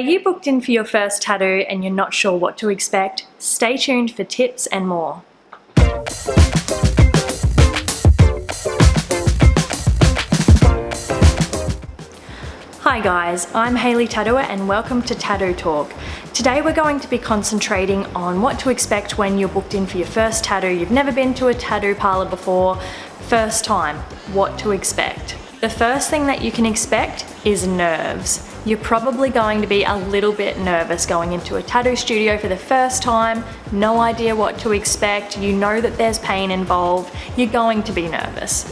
Are you booked in for your first tattoo and you're not sure what to expect? Stay tuned for tips and more. Hi guys, I'm Hayleetattooer and welcome to Tattoo Talk. Today we're going to be concentrating on what to expect when you're booked in for your first tattoo. You've never been to a tattoo parlor before, first time, what to expect. The first thing that you can expect is nerves. You're probably going to be a little bit nervous going into a tattoo studio for the first time, no idea what to expect, you know that there's pain involved, you're going to be nervous.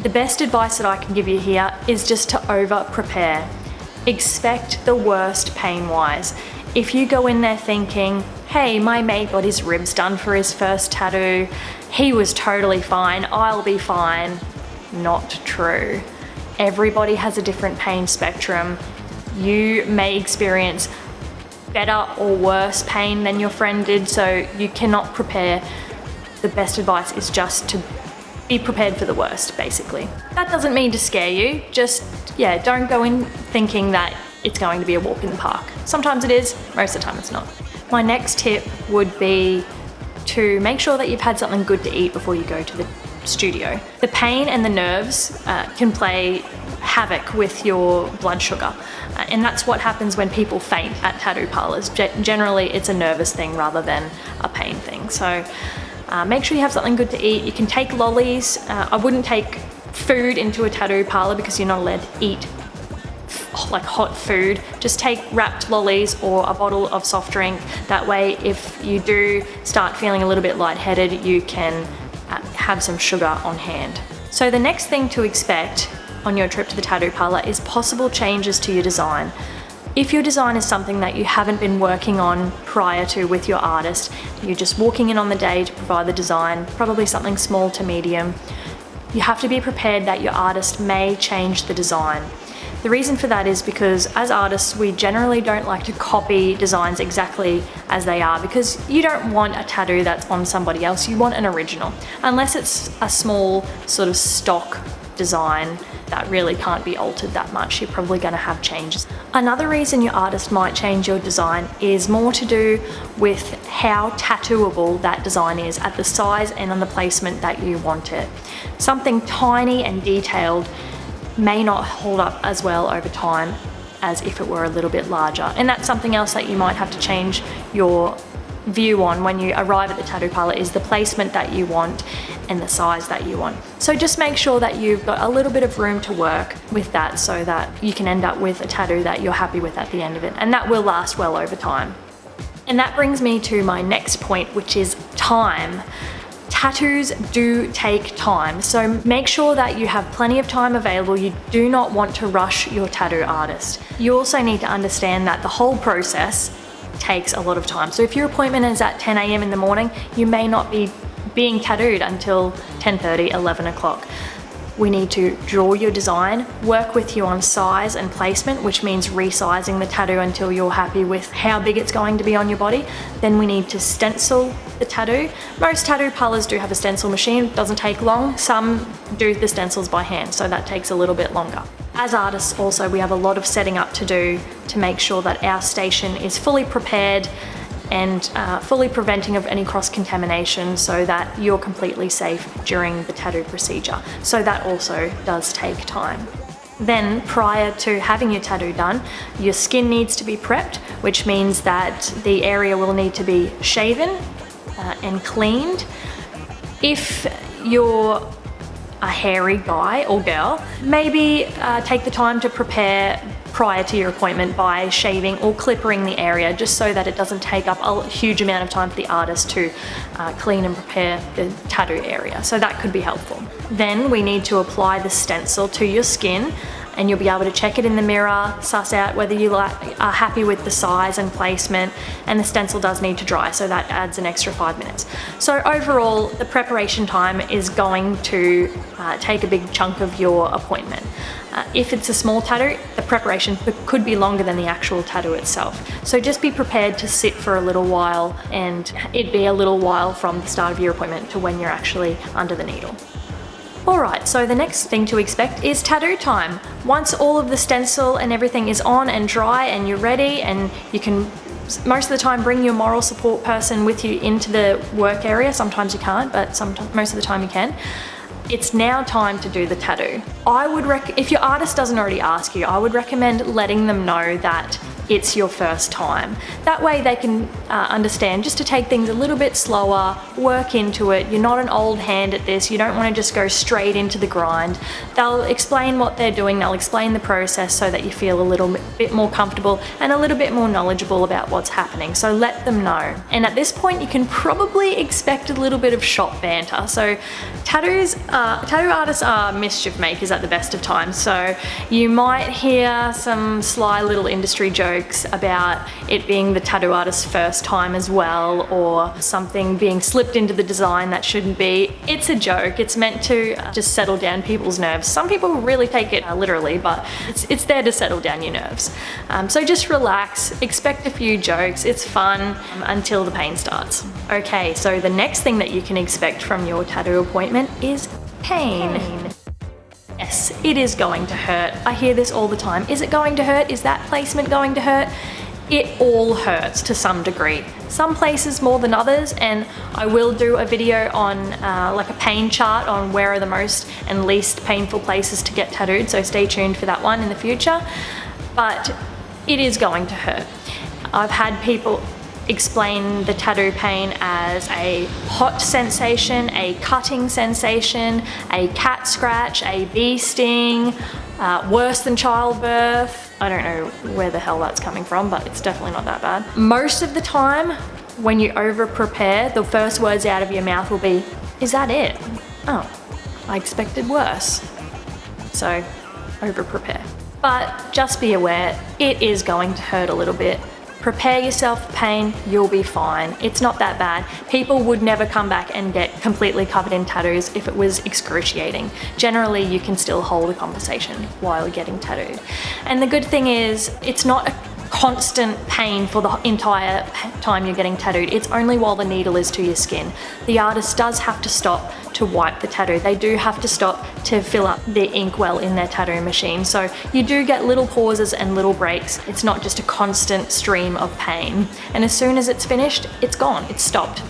The best advice that I can give you here is just to over-prepare. Expect the worst pain-wise. If you go in there thinking, hey, my mate got his ribs done for his first tattoo, he was totally fine, I'll be fine. Not true. Everybody has a different pain spectrum. You may experience better or worse pain than your friend did, so you cannot prepare. The best advice is just to be prepared for the worst, basically. That doesn't mean to scare you, just, don't go in thinking that it's going to be a walk in the park. Sometimes it is, most of the time it's not. My next tip would be to make sure that you've had something good to eat before you go to the studio. The pain and the nerves can play havoc with your blood sugar, and that's what happens when people faint at tattoo parlors. Generally, it's a nervous thing rather than a pain thing. So make sure you have something good to eat. You can take lollies. I wouldn't take food into a tattoo parlor because you're not allowed to eat like hot food. Just take wrapped lollies or a bottle of soft drink. That way, if you do start feeling a little bit lightheaded, you can have some sugar on hand. So the next thing to expect on your trip to the tattoo parlor is possible changes to your design. If your design is something that you haven't been working on prior to with your artist, you're just walking in on the day to provide the design, probably something small to medium, you have to be prepared that your artist may change the design. The reason for that is because as artists, we generally don't like to copy designs exactly as they are, because you don't want a tattoo that's on somebody else, you want an original. Unless it's a small sort of stock design that really can't be altered that much, you're probably going to have changes. Another reason your artist might change your design is more to do with how tattooable that design is at the size and on the placement that you want it. Something tiny and detailed may not hold up as well over time as if it were a little bit larger. And that's something else that you might have to change your view on when you arrive at the tattoo parlor, is the placement that you want and the size that you want. So just make sure that you've got a little bit of room to work with that so that you can end up with a tattoo that you're happy with at the end of it, and that will last well over time. And that brings me to my next point, which is time. Tattoos do take time, so make sure that you have plenty of time available. You do not want to rush your tattoo artist. You also need to understand that the whole process takes a lot of time. So if your appointment is at 10 a.m. in the morning, you may not be being tattooed until 10:30, 11 o'clock. We need to draw your design, work with you on size and placement, which means resizing the tattoo until you're happy with how big it's going to be on your body. Then we need to stencil the tattoo. Most tattoo parlors do have a stencil machine, it doesn't take long. Some do the stencils by hand, so that takes a little bit longer. As artists also, we have a lot of setting up to do to make sure that our station is fully prepared and fully preventing of any cross-contamination so that you're completely safe during the tattoo procedure. So that also does take time. Then, prior to having your tattoo done, your skin needs to be prepped, which means that the area will need to be shaven and cleaned. If you're a hairy guy or girl, maybe take the time to prepare prior to your appointment by shaving or clippering the area, just so that it doesn't take up a huge amount of time for the artist to clean and prepare the tattoo area. So that could be helpful. Then we need to apply the stencil to your skin, and you'll be able to check it in the mirror, suss out whether you are happy with the size and placement, and the stencil does need to dry, so that adds an extra 5 minutes. So overall, the preparation time is going to take a big chunk of your appointment. If it's a small tattoo, the preparation could be longer than the actual tattoo itself. So just be prepared to sit for a little while, and it'd be a little while from the start of your appointment to when you're actually under the needle. Alright, so the next thing to expect is tattoo time. Once all of the stencil and everything is on and dry and you're ready, and you can most of the time bring your moral support person with you into the work area. Sometimes you can't, but most of the time you can. It's now time to do the tattoo. If your artist doesn't already ask you, I would recommend letting them know that it's your first time. That way they can understand just to take things a little bit slower, work into it. You're not an old hand at this. You don't want to just go straight into the grind. They'll explain what they're doing. They'll explain the process so that you feel a little bit more comfortable and a little bit more knowledgeable about what's happening. So let them know. And at this point, you can probably expect a little bit of shop banter. So tattoo artists are mischief makers at the best of times. So you might hear some sly little industry jokes about it being the tattoo artist's first time as well, or something being slipped into the design that shouldn't be. It's a joke. It's meant to just settle down people's nerves. Some people really take it literally, but it's there to settle down your nerves. So just relax, expect a few jokes. It's fun until the pain starts. Okay, so the next thing that you can expect from your tattoo appointment is pain. Yes, it is going to hurt. I hear this all the time. Is it going to hurt? Is that placement going to hurt? It all hurts to some degree. Some places more than others, and I will do a video on like a pain chart on where are the most and least painful places to get tattooed, so stay tuned for that one in the future. But it is going to hurt. I've had people explain the tattoo pain as a hot sensation, a cutting sensation, a cat scratch, a bee sting, worse than childbirth. I don't know where the hell that's coming from, but it's definitely not that bad. Most of the time, when you over prepare, the first words out of your mouth will be, "Is that it? Oh, I expected worse." So, over prepare. But just be aware, it is going to hurt a little bit. Prepare yourself for pain, you'll be fine. It's not that bad. People would never come back and get completely covered in tattoos if it was excruciating. Generally, you can still hold a conversation while you're getting tattooed. And the good thing is, it's not a constant pain for the entire time you're getting tattooed. It's only while the needle is to your skin. The artist does have to stop to wipe the tattoo. They do have to stop to fill up the ink well in their tattoo machine. So you do get little pauses and little breaks. It's not just a constant stream of pain. And as soon as it's finished, it's gone, it's stopped.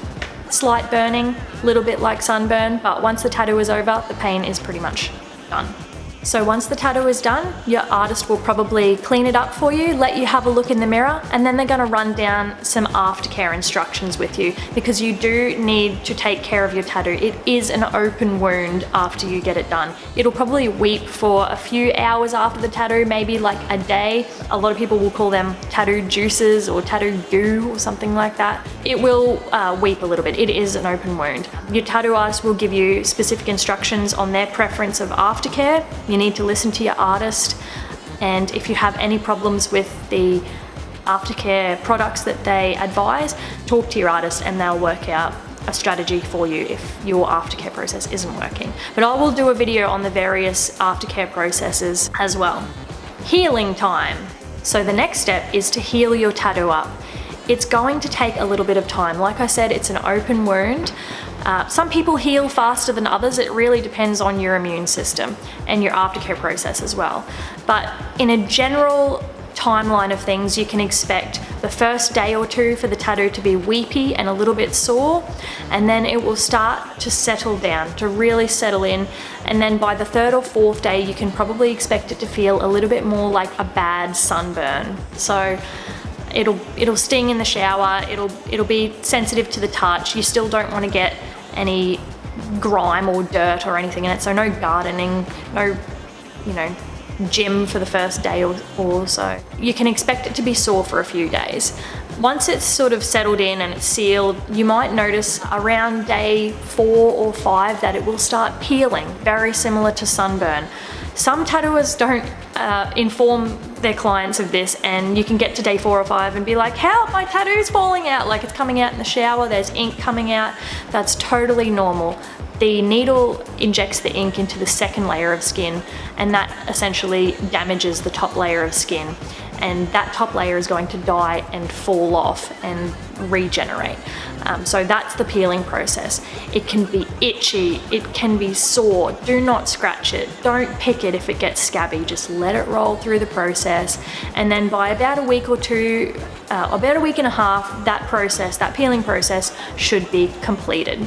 Slight burning, a little bit like sunburn, but once the tattoo is over, the pain is pretty much done. So once the tattoo is done, your artist will probably clean it up for you, let you have a look in the mirror, and then they're going to run down some aftercare instructions with you, because you do need to take care of your tattoo. It is an open wound after you get it done. It'll probably weep for a few hours after the tattoo, maybe like a day. A lot of people will call them tattoo juices or tattoo goo or something like that. It will weep a little bit. It is an open wound. Your tattoo artist will give you specific instructions on their preference of aftercare. You need to listen to your artist, and if you have any problems with the aftercare products that they advise, talk to your artist and they'll work out a strategy for you if your aftercare process isn't working. But I will do a video on the various aftercare processes as well. Healing time. So the next step is to heal your tattoo up. It's going to take a little bit of time. Like I said, it's an open wound. Some people heal faster than others. It really depends on your immune system and your aftercare process as well. But in a general timeline of things, you can expect the first day or two for the tattoo to be weepy and a little bit sore, and then it will start to settle down, to really settle in, and then by the third or fourth day you can probably expect it to feel a little bit more like a bad sunburn. So it'll sting in the shower, it'll be sensitive to the touch. You still don't want to get any grime or dirt or anything in it, so no gardening, no, gym for the first day or so. You can expect it to be sore for a few days. Once it's sort of settled in and it's sealed, you might notice around day 4 or 5 that it will start peeling, very similar to sunburn. Some tattooers don't inform their clients of this, and you can get to day 4 or 5 and be like, help, my tattoo's falling out, like it's coming out in the shower, there's ink coming out. That's totally normal. The needle injects the ink into the second layer of skin, and that essentially damages the top layer of skin. and that top layer is going to die and fall off and regenerate. So that's the peeling process. It can be itchy, it can be sore. Do not scratch it. Don't pick it if it gets scabby. Just let it roll through the process, and then by about a week or two, about a week and a half, that peeling process should be completed.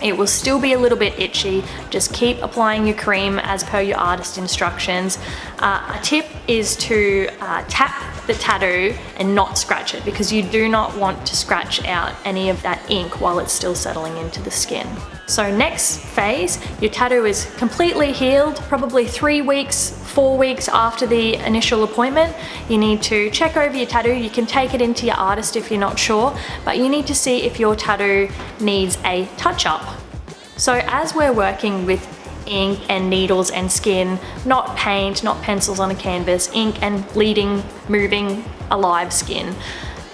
It will still be a little bit itchy. Just keep applying your cream as per your artist instructions. A tip is to tap the tattoo and not scratch it, because you do not want to scratch out any of that ink while it's still settling into the skin. So next phase, your tattoo is completely healed, probably 3 weeks, 4 weeks after the initial appointment. You need to check over your tattoo. You can take it into your artist if you're not sure, but you need to see if your tattoo needs a touch-up. So as we're working with ink and needles and skin, not paint, not pencils on a canvas, ink and bleeding, moving, alive skin,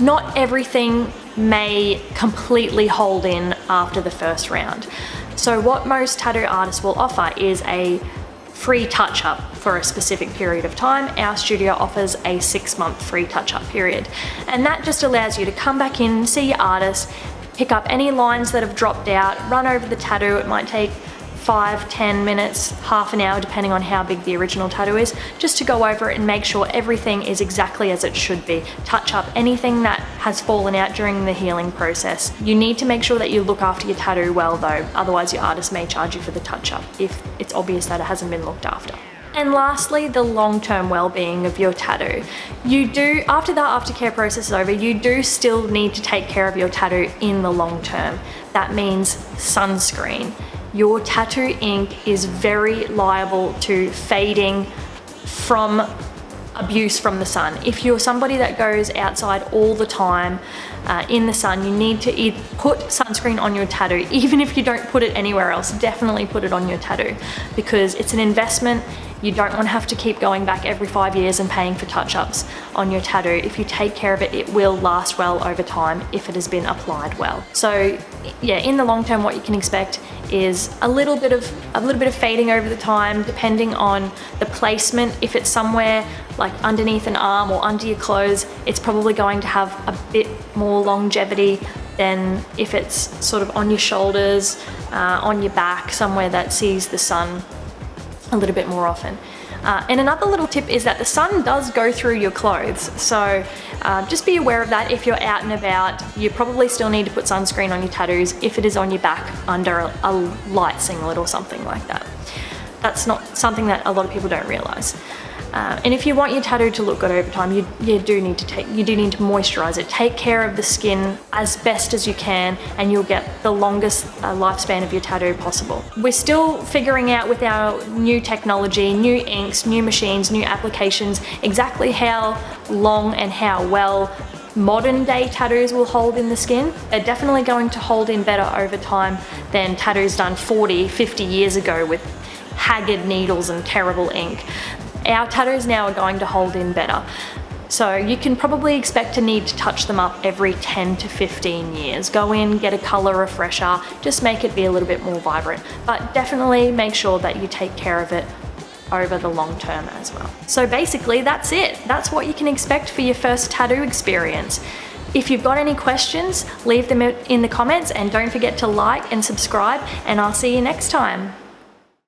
not everything may completely hold in after the first round. So what most tattoo artists will offer is a free touch-up for a specific period of time. Our studio offers a 6-month free touch-up period, and that just allows you to come back in, see your artist, pick up any lines that have dropped out, run over the tattoo. It might take 5-10 minutes, half an hour, depending on how big the original tattoo is, just to go over it and make sure everything is exactly as it should be. Touch up anything that has fallen out during the healing process. You need to make sure that you look after your tattoo well though, otherwise your artist may charge you for the touch-up if it's obvious that it hasn't been looked after. And lastly, the long-term well-being of your tattoo. You do, after the aftercare process is over, you do still need to take care of your tattoo in the long term. That means sunscreen. Your tattoo ink is very liable to fading from abuse from the sun. If you're somebody that goes outside all the time in the sun, you need to put sunscreen on your tattoo. Even if you don't put it anywhere else, definitely put it on your tattoo, because it's an investment. You don't want to have to keep going back every 5 years and paying for touch-ups on your tattoo. If you take care of it, it will last well over time if it has been applied well. So yeah, in the long term, what you can expect is a little bit of fading over the time, depending on the placement. If it's somewhere like underneath an arm or under your clothes, it's probably going to have a bit more longevity than if it's sort of on your shoulders, on your back, somewhere that sees the sun a little bit more often. And another little tip is that the sun does go through your clothes, so just be aware of that. If you're out and about, you probably still need to put sunscreen on your tattoos if it is on your back under a light singlet or something like that. That's not something that a lot of people don't realize. And if you want your tattoo to look good over time, you do need to moisturize it. Take care of the skin as best as you can, and you'll get the longest lifespan of your tattoo possible. We're still figuring out with our new technology, new inks, new machines, new applications, exactly how long and how well modern day tattoos will hold in the skin. They're definitely going to hold in better over time than tattoos done 40, 50 years ago with haggard needles and terrible ink. Our tattoos now are going to hold in better. So you can probably expect to need to touch them up every 10 to 15 years. Go in, get a color refresher, just make it be a little bit more vibrant. But definitely make sure that you take care of it over the long term as well. So basically that's it. That's what you can expect for your first tattoo experience. If you've got any questions, leave them in the comments, and don't forget to like and subscribe, and I'll see you next time.